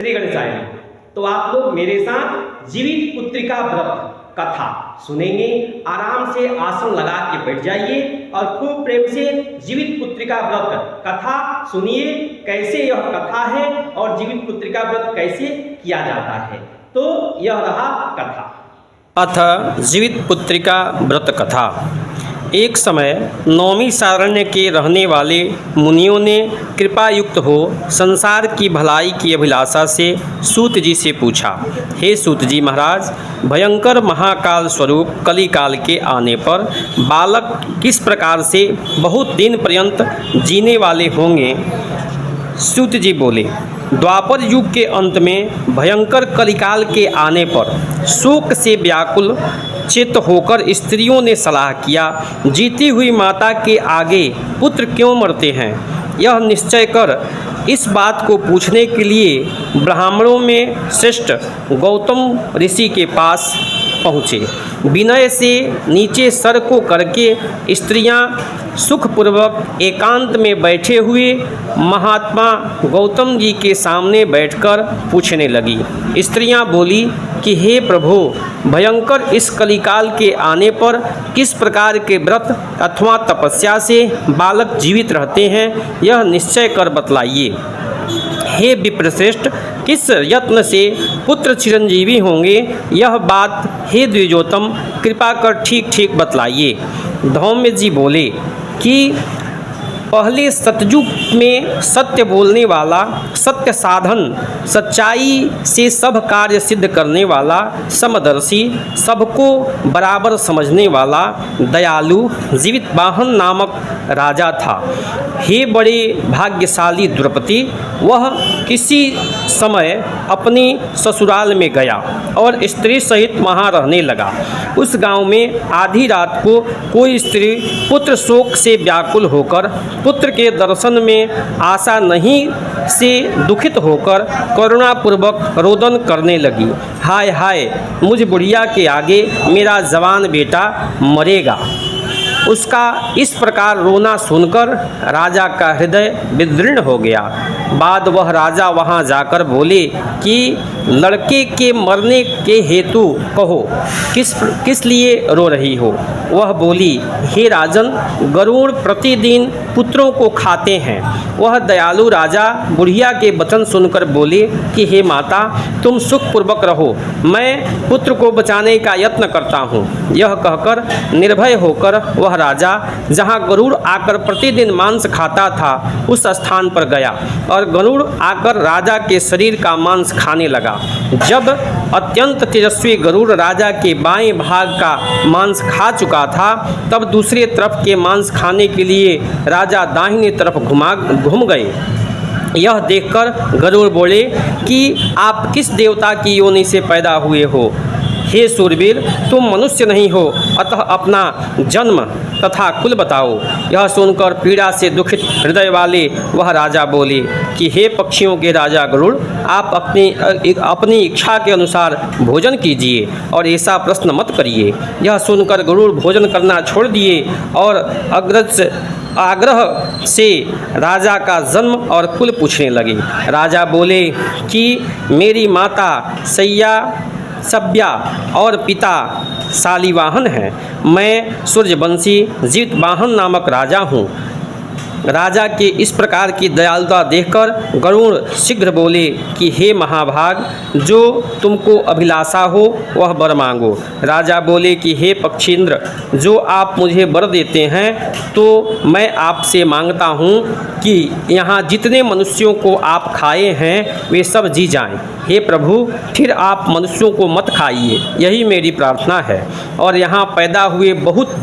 श्री गणेशाय। तो आप लोग मेरे साथ जीवित पुत्रिका व्रत कथा सुनेंगे। आराम से आसन लगा के बैठ जाइए और खूब प्रेम से जीवित पुत्रिका व्रत कथा सुनिए। कैसे यह कथा है और जीवित पुत्रिका व्रत कैसे किया जाता है। तो यह रहा कथा। अथ जीवित पुत्रिका व्रत कथा। एक समय नौमी सारण्य के रहने वाले मुनियों ने कृपायुक्त हो संसार की भलाई की अभिलाषा से सूत जी से पूछा, हे सूत जी महाराज, भयंकर महाकाल स्वरूप कलिकाल के आने पर बालक किस प्रकार से बहुत दिन पर्यंत जीने वाले होंगे। सूत जी बोले, द्वापर युग के अंत में भयंकर कलिकाल के आने पर शोक से व्याकुल चित्त होकर स्त्रियों ने सलाह किया, जीती हुई माता के आगे पुत्र क्यों मरते हैं। यह निश्चय कर इस बात को पूछने के लिए ब्राह्मणों में श्रेष्ठ गौतम ऋषि के पास पहुँचे। विनय से नीचे सर को करके स्त्रियां सुखपूर्वक एकांत में बैठे हुए महात्मा गौतम जी के सामने बैठकर पूछने लगी। स्त्रियां बोली कि हे प्रभु, भयंकर इस कलिकाल के आने पर किस प्रकार के व्रत अथवा तपस्या से बालक जीवित रहते हैं, यह निश्चय कर बतलाइए। हे विप्रश्रेष्ठ, किस यत्न से पुत्र चिरंजीवी होंगे, यह बात हे द्विजोतम कृपा कर ठीक ठीक बतलाइए। धौम्य जी बोले कि पहले सतयुग में सत्य बोलने वाला, सत्य साधन, सच्चाई से सब कार्य सिद्ध करने वाला, समदर्शी, सबको बराबर समझने वाला, दयालु जीवितवाहन नामक राजा था। हे बड़े भाग्यशाली द्रौपदी, वह किसी समय अपनी ससुराल में गया और स्त्री सहित वहाँ रहने लगा। उस गांव में आधी रात को कोई स्त्री पुत्र शोक से व्याकुल होकर पुत्र के दर्शन में आशा नहीं से दुखित होकर करुणापूर्वक रोदन करने लगी, हाय हाय, मुझ बुढ़िया के आगे मेरा जवान बेटा मरेगा। उसका इस प्रकार रोना सुनकर राजा का हृदय विदीर्ण हो गया। बाद वह राजा वहां जाकर बोले कि लड़के के मरने के हेतु कहो, किस लिए रो रही हो। वह बोली, हे राजन, गरुड़ प्रतिदिन पुत्रों को खाते हैं। वह दयालु राजा बुढ़िया के वचन सुनकर बोले कि हे माता, तुम सुखपूर्वक रहो, मैं पुत्र को बचाने का यत्न करता हूँ। यह कहकर निर्भय होकर वह राजा जहाँ गरुड़ आकर प्रतिदिन मांस खाता था उस स्थान पर गया और गरुड़ आकर राजा के शरीर का मांस खाने लगा। जब अत्यंत तेजस्वी गरुड़ राजा के बाएं भाग का मांस खा चुका था, तब दूसरे तरफ के मांस खाने के लिए राजा दाहिनी तरफ घूम गए। यह देखकर गरुड़ बोले कि आप किस देवता की योनि से पैदा हुए हो। हे सूरवीर, तुम मनुष्य नहीं हो, अतः अपना जन्म तथा कुल बताओ। यह सुनकर पीड़ा से दुखित हृदय वाले वह राजा बोले कि हे पक्षियों के राजा गरुड़, आप अपनी इच्छा के अनुसार भोजन कीजिए और ऐसा प्रश्न मत करिए। यह सुनकर गरुड़ भोजन करना छोड़ दिए और आग्रह से राजा का जन्म और कुल पूछने लगे। राजा बोले कि मेरी माता सभ्या और पिता शालिवाहन हैं। मैं सूर्यवंशी जीवितवाहन नामक राजा हूँ। राजा के इस प्रकार की दयालुता देखकर गरुड़ शीघ्र बोले कि हे महाभाग, जो तुमको अभिलाषा हो वह वर मांगो। राजा बोले कि हे पक्षींद्र, जो आप मुझे वर देते हैं तो मैं आपसे मांगता हूँ कि यहाँ जितने मनुष्यों को आप खाए हैं वे सब जी जाएं। हे प्रभु, फिर आप मनुष्यों को मत खाइए, यही मेरी प्रार्थना है। और यहाँ पैदा हुए बहुत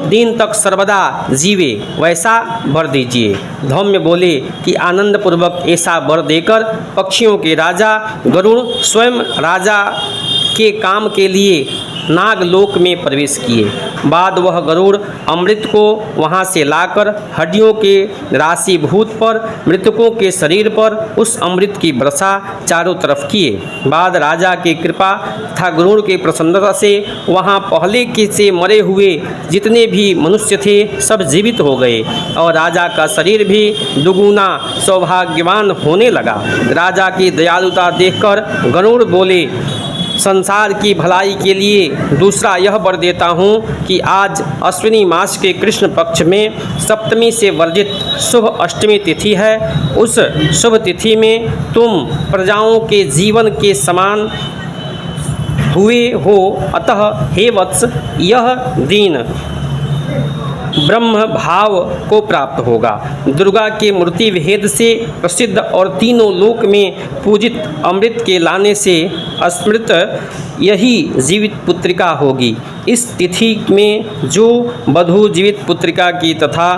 दिन तक सर्वदा जीवे, वैसा वर दीजिए। धौम्य बोले कि आनंदपूर्वक ऐसा वर देकर पक्षियों के राजा गरुड़ स्वयं राजा के काम के लिए नागलोक में प्रवेश किए। बाद वह गरुड़ अमृत को वहाँ से लाकर हड्डियों के राशिभूत पर मृतकों के शरीर पर उस अमृत की वर्षा चारों तरफ किए। बाद राजा की कृपा तथा गरुड़ के प्रसन्नता से वहाँ पहले के से मरे हुए जितने भी मनुष्य थे सब जीवित हो गए और राजा का शरीर भी दुगुना सौभाग्यवान होने लगा। राजा की दयालुता देखकर गरुड़ बोले, संसार की भलाई के लिए दूसरा यह वर देता हूँ कि आज अश्विनी मास के कृष्ण पक्ष में सप्तमी से वर्जित शुभ अष्टमी तिथि है। उस शुभ तिथि में तुम प्रजाओं के जीवन के समान हुए हो, अतः हे वत्स यह दिन ब्रह्म भाव को प्राप्त होगा। दुर्गा के मूर्ति भेद से प्रसिद्ध और तीनों लोक में पूजित अमृत के लाने से स्मृत यही जीवित पुत्रिका होगी। इस तिथि में जो वधू जीवित पुत्रिका की तथा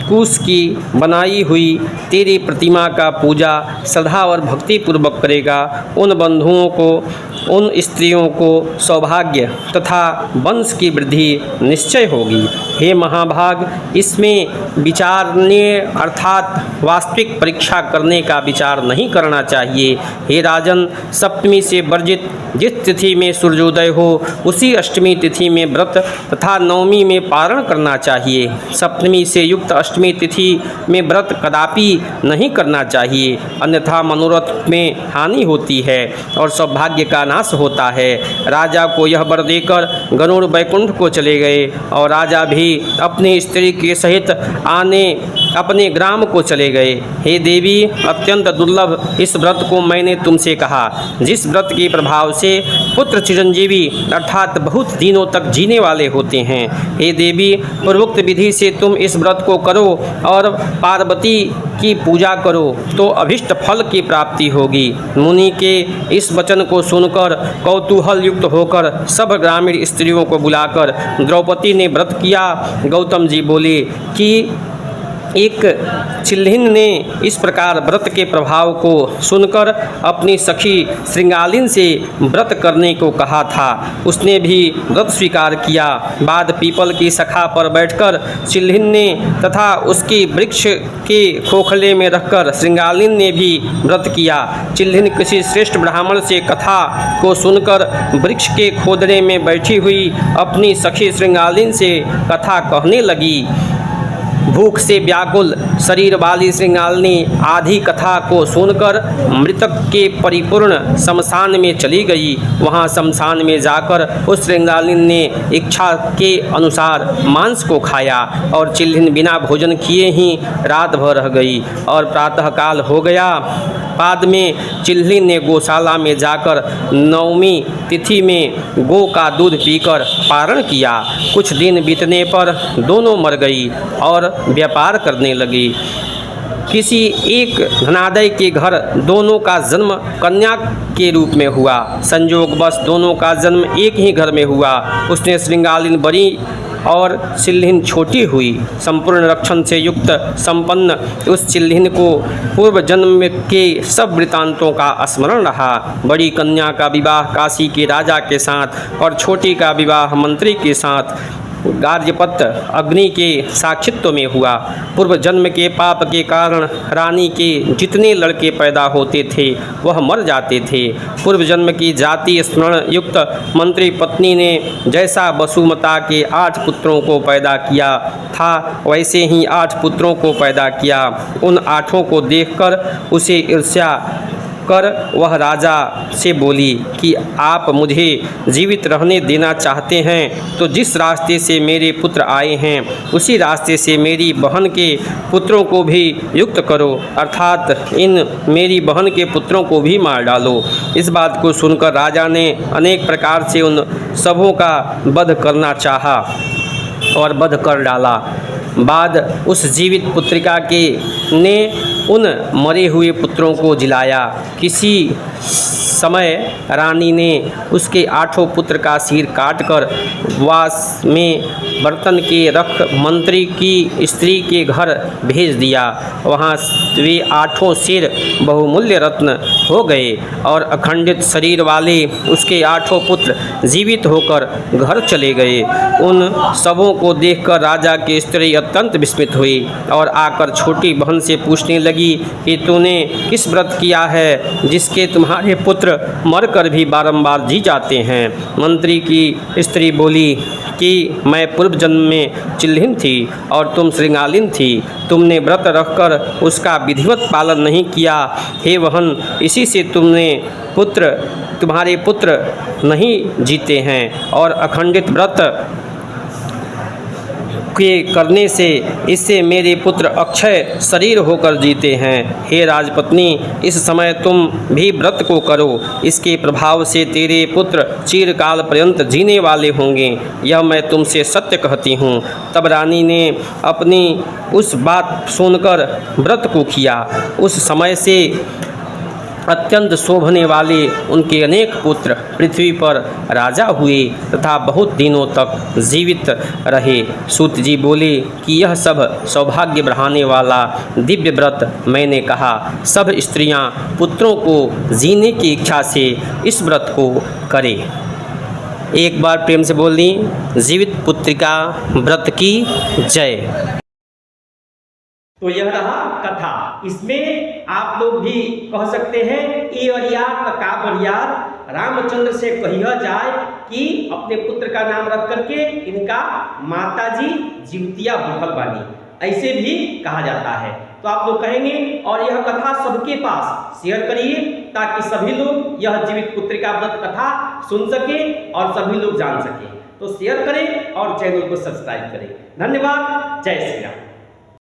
कुश की बनाई हुई तेरी प्रतिमा का पूजा श्रद्धा और भक्ति पूर्वक करेगा, उन बंधुओं को, उन स्त्रियों को सौभाग्य तथा वंश की वृद्धि निश्चय होगी। हे महाभाग, इसमें विचारने अर्थात वास्तविक परीक्षा करने का विचार नहीं करना चाहिए। हे राजन, सप्तमी से वर्जित जिस तिथि में सूर्योदय हो उसी अष्टमी तिथि में व्रत तथा नवमी में पारण करना चाहिए। सप्तमी से युक्त अष्टमी तिथि में व्रत कदापि नहीं करना चाहिए, अन्यथा मनोरथ में हानि होती है और सौभाग्य का नाश होता है। राजा को यह वर देकर गरुड़ वैकुंठ को चले गए और राजा भी अपनी स्त्री के सहित आने अपने ग्राम को चले गए। हे देवी, अत्यंत दुर्लभ इस व्रत को मैंने तुमसे कहा, जिस व्रत के प्रभाव से पुत्र चिरंजीवी अर्थात बहुत दिनों तक जीने वाले होते हैं। हे देवी, पूर्वोक्त विधि से तुम इस व्रत को करो और पार्वती की पूजा करो तो अभिष्ट फल की प्राप्ति होगी। मुनि के इस वचन को सुनकर कौतूहल युक्त होकर सब ग्रामीण स्त्रियों को बुलाकर द्रौपदी ने व्रत किया। गौतम जी बोले कि एक चिल्हिन ने इस प्रकार व्रत के प्रभाव को सुनकर अपनी सखी श्रृंगालिन से व्रत करने को कहा था। उसने भी व्रत स्वीकार किया। बाद पीपल की शाखा पर बैठकर चिल्हिन ने तथा उसके वृक्ष के खोखले में रखकर श्रृंगालिन ने भी व्रत किया। चिल्हिन किसी श्रेष्ठ ब्राह्मण से कथा को सुनकर वृक्ष के खोदने में बैठी हुई अपनी सखी श्रृंगालिन से कथा कहने लगी। भूख से व्याकुल शरीर वाली श्रृंगालिनी आधी कथा को सुनकर मृतक के परिपूर्ण शमशान में चली गई। वहां शमशान में जाकर उस श्रृंगालिनी ने इच्छा के अनुसार मांस को खाया और चिल्हिन बिना भोजन किए ही रात भर रह गई और प्रातःकाल हो गया। बाद में चिल्हिन ने गौशाला में जाकर नवमी तिथि में गौ का दूध पीकर पारण किया। कुछ दिन बीतने पर दोनों मर गई और व्यापार करने लगी। किसी एक धनादय के घर दोनों का जन्म कन्या के रूप में हुआ। संयोगवश दोनों का जन्म एक ही घर में हुआ। उसने श्रृंगालिन बड़ी और चिल्हिन छोटी हुई। संपूर्ण रक्षण से युक्त संपन्न उस चिल्हिन को पूर्व जन्म के सब वृतांतों का स्मरण रहा। बड़ी कन्या का विवाह काशी के राजा के साथ और छोटी का विवाह मंत्री के साथ गार्जपत अग्नि के साक्षित्व में हुआ। पूर्व जन्म के पाप के कारण रानी के जितने लड़के पैदा होते थे वह मर जाते थे। पूर्व जन्म की जाति स्मरण युक्त मंत्री पत्नी ने जैसा वसुमता के 8 पुत्रों को पैदा किया था वैसे ही 8 पुत्रों को पैदा किया। उन 8 को देखकर उसे ईर्ष्या कर वह राजा से बोली कि आप मुझे जीवित रहने देना चाहते हैं तो जिस रास्ते से मेरे पुत्र आए हैं उसी रास्ते से मेरी बहन के पुत्रों को भी युक्त करो, अर्थात इन मेरी बहन के पुत्रों को भी मार डालो। इस बात को सुनकर राजा ने अनेक प्रकार से उन सबों का वध करना चाहा और वध कर डाला। बाद उस जीवित पुत्रिका के ने उन मरे हुए पुत्रों को जिलाया। किसी समय रानी ने उसके 8 पुत्र का सिर काटकर वास में बर्तन के रख मंत्री की स्त्री के घर भेज दिया। वहाँ वे 8 शेर बहुमूल्य रत्न हो गए और अखंडित शरीर वाले उसके 8 पुत्र जीवित होकर घर चले गए। उन सबों को देखकर राजा की स्त्री अत्यंत विस्मित हुई और आकर छोटी बहन से पूछने लगी कि तूने किस व्रत किया है जिसके तुम्हारे पुत्र मरकर भी बारंबार जी जाते हैं। मंत्री की स्त्री बोली कि मैं पूर्व जन्म में चिल्हिन थी और तुम श्रृंगालिन थी। तुमने व्रत रखकर उसका विधिवत पालन नहीं किया। हे बहन, इसी से तुम्हारे पुत्र नहीं जीते हैं और अखंडित व्रत के करने से इससे मेरे पुत्र अक्षय शरीर होकर जीते हैं। हे राजपत्नी, इस समय तुम भी व्रत को करो, इसके प्रभाव से तेरे पुत्र चिरकाल पर्यंत जीने वाले होंगे। यह मैं तुमसे सत्य कहती हूँ। तब रानी ने अपनी उस बात सुनकर व्रत को किया। उस समय से अत्यंत शोभने वाले उनके अनेक पुत्र पृथ्वी पर राजा हुए तथा बहुत दिनों तक जीवित रहे। सूत जी बोले कि यह सब सौभाग्य बढ़ाने वाला दिव्य व्रत मैंने कहा। सब स्त्रियां पुत्रों को जीने की इच्छा से इस व्रत को करें। एक बार प्रेम से बोल दी, जीवित पुत्रिका व्रत की जय। तो यह रहा कथा। इसमें आप लोग भी कह सकते हैं ए और यार का बरियार रामचंद्र से कहिया जाए कि अपने पुत्र का नाम रख करके इनका माताजी जीवतिया भूखल बानी, ऐसे भी कहा जाता है। तो आप लोग कहेंगे और यह कथा सबके पास शेयर करिए ताकि सभी लोग यह जीवित पुत्रिका व्रत कथा सुन सके और सभी लोग जान सके। तो शेयर करें और चैनल को सब्सक्राइब करें। धन्यवाद। जय श्री राम।